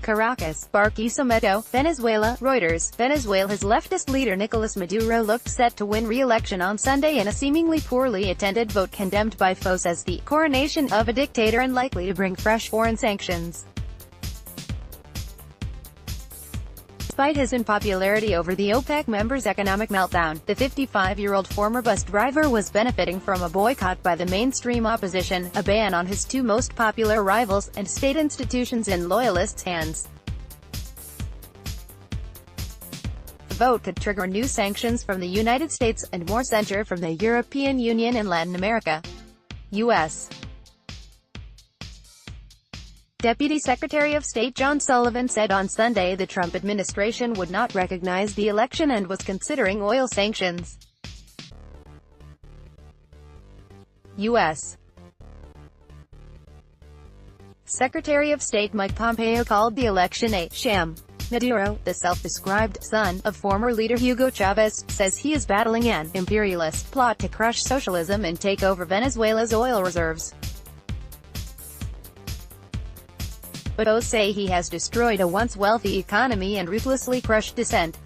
Caracas, BARQUISIMETO, Venezuela, Reuters. Venezuela's leftist leader Nicolas Maduro looked set to win re-election on Sunday in a seemingly poorly attended vote condemned by foes as the coronation of a dictator and likely to bring fresh foreign sanctions. Despite his unpopularity over the OPEC members' economic meltdown, the 55-year-old former bus driver was benefiting from a boycott by the mainstream opposition, a ban on his two most popular rivals, and state institutions in loyalists' hands. The vote could trigger new sanctions from the United States, and more censure from the European Union and Latin America. U.S. Deputy Secretary of State John Sullivan said on Sunday the Trump administration would not recognize the election and was considering oil sanctions. U.S. Secretary of State Mike Pompeo called the election a sham. Maduro, the self-described son of former leader Hugo Chavez, says he is battling an imperialist plot to crush socialism and take over Venezuela's oil reserves. But those say he has destroyed a once wealthy economy and ruthlessly crushed dissent.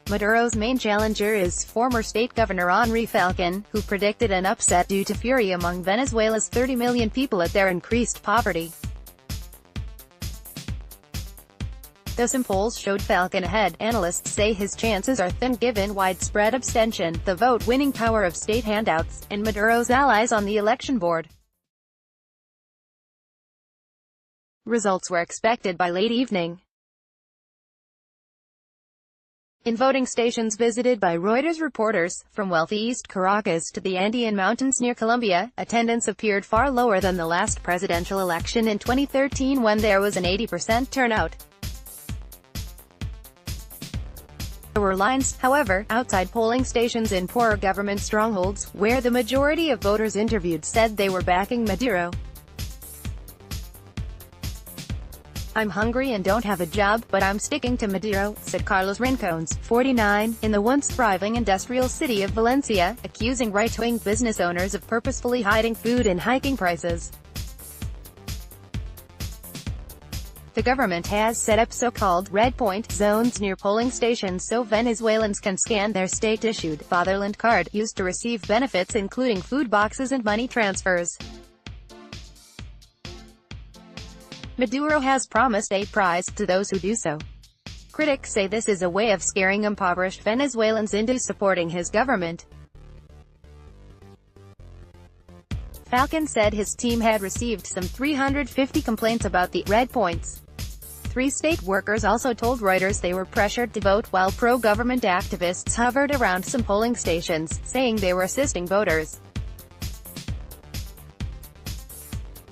Maduro's main challenger is former state governor Henri Falcon, who predicted an upset due to fury among Venezuela's 30 million people at their increased poverty. Though some polls showed Falcon ahead, analysts say his chances are thin given widespread abstention, the vote-winning power of state handouts, and Maduro's allies on the election board. Results were expected by late evening. In voting stations visited by Reuters reporters, from wealthy East Caracas to the Andean mountains near Colombia, attendance appeared far lower than the last presidential election in 2013 when there was an 80% turnout. There were lines, however, outside polling stations in poorer government strongholds, where the majority of voters interviewed said they were backing Maduro. "I'm hungry and don't have a job, but I'm sticking to Maduro," said Carlos Rincones, 49, in the once thriving industrial city of Valencia, accusing right-wing business owners of purposefully hiding food and hiking prices. The government has set up so-called red point zones near polling stations so Venezuelans can scan their state-issued fatherland card, used to receive benefits including food boxes and money transfers. Maduro has promised a prize to those who do so. Critics say this is a way of scaring impoverished Venezuelans into supporting his government. Falcon said his team had received some 350 complaints about the red points. 3 state workers also told Reuters they were pressured to vote, while pro-government activists hovered around some polling stations, saying they were assisting voters.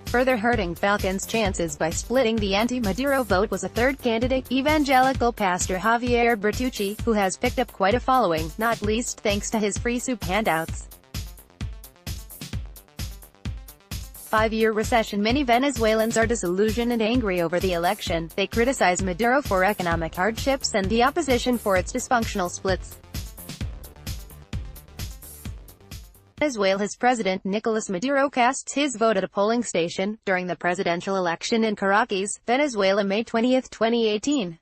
Further hurting Falcon's chances by splitting the anti-Maduro vote was a third candidate, evangelical pastor Javier Bertucci, who has picked up quite a following, not least thanks to his free soup handouts. 5-year recession. Many Venezuelans are disillusioned and angry over the election. They criticize Maduro for economic hardships and the opposition for its dysfunctional splits. Venezuela's President Nicolas Maduro casts his vote at a polling station during the presidential election in Caracas, Venezuela, May 20, 2018.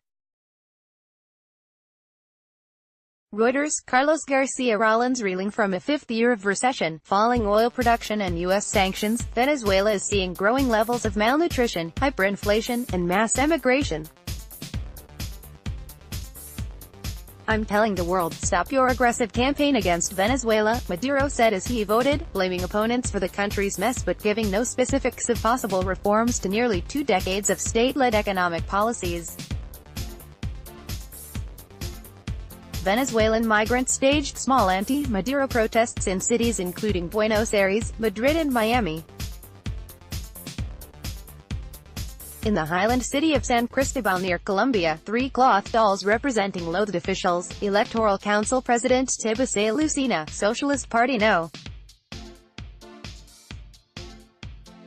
Reuters. Carlos Garcia Rollins reeling from a 5th year of recession, falling oil production and U.S. sanctions. Venezuela is seeing growing levels of malnutrition, hyperinflation, and mass emigration. "I'm telling the world, stop your aggressive campaign against Venezuela," Maduro said as he voted, blaming opponents for the country's mess but giving no specifics of possible reforms to nearly 2 decades of state-led economic policies. Venezuelan migrants staged small anti-Maduro protests in cities including Buenos Aires, Madrid and Miami. In the highland city of San Cristobal near Colombia, 3 cloth dolls representing loathed officials, Electoral Council President Tibisay Lucena, Socialist Party No.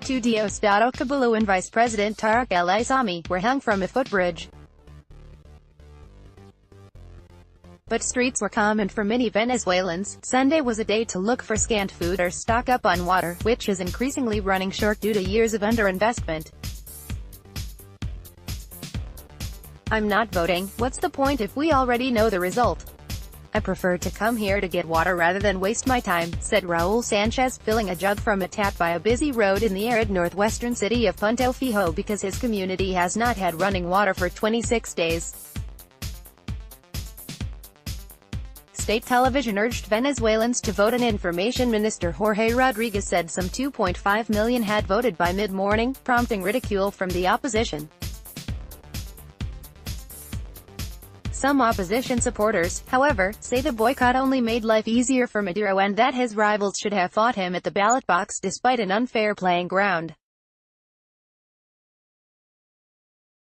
2 Diosdado Cabullo and Vice President Tarek El Aissami, were hung from a footbridge. But streets were common for many Venezuelans. Sunday was a day to look for scant food or stock up on water, which is increasingly running short due to years of underinvestment. I'm not voting. What's the point if we already know the result? I prefer to come here to get water rather than waste my time, said Raul Sanchez, filling a jug from a tap by a busy road in the arid northwestern city of Punto Fijo because his community has not had running water for 26 days. State television urged Venezuelans to vote, and Information Minister Jorge Rodriguez said some 2.5 million had voted by mid-morning, prompting ridicule from the opposition. Some opposition supporters, however, say the boycott only made life easier for Maduro and that his rivals should have fought him at the ballot box despite an unfair playing ground.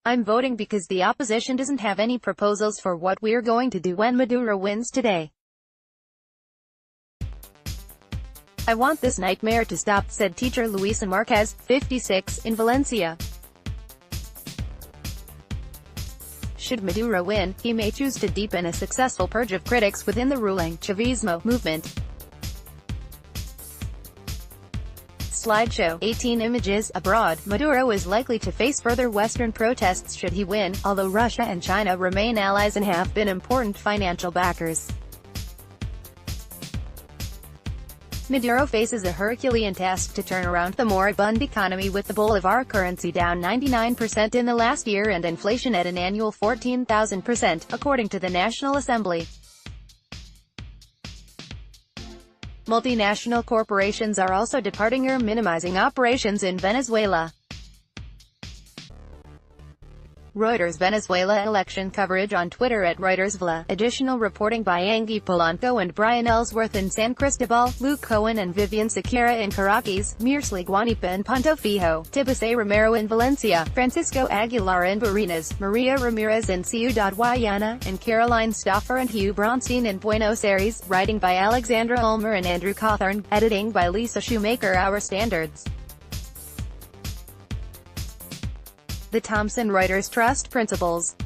I'm voting because the opposition doesn't have any proposals for what we're going to do when Maduro wins today. I want this nightmare to stop, said teacher Luisa Marquez, 56, in Valencia. Should Maduro win, he may choose to deepen a successful purge of critics within the ruling Chavismo movement. Slideshow, 18 images. Abroad, Maduro is likely to face further Western protests should he win, although Russia and China remain allies and have been important financial backers. Maduro faces a Herculean task to turn around the moribund economy, with the bolivar currency down 99% in the last year and inflation at an annual 14,000%, according to the National Assembly. Multinational corporations are also departing or minimizing operations in Venezuela. Reuters. Venezuela election coverage on Twitter at ReutersVla. Additional reporting by Angie Polanco and Brian Ellsworth in San Cristobal, Luke Cohen and Vivian Sequeira in Caracas, Mirsley Guanipa in Punto Fijo, Tibase Romero in Valencia, Francisco Aguilar in Barinas, Maria Ramirez in Ciudad Guayana, and Caroline Stauffer and Hugh Bronstein in Buenos Aires. Writing by Alexandra Ulmer and Andrew Cawthorn. Editing by Lisa Shoemaker. Our Standards. The Thomson Reuters Trust Principles.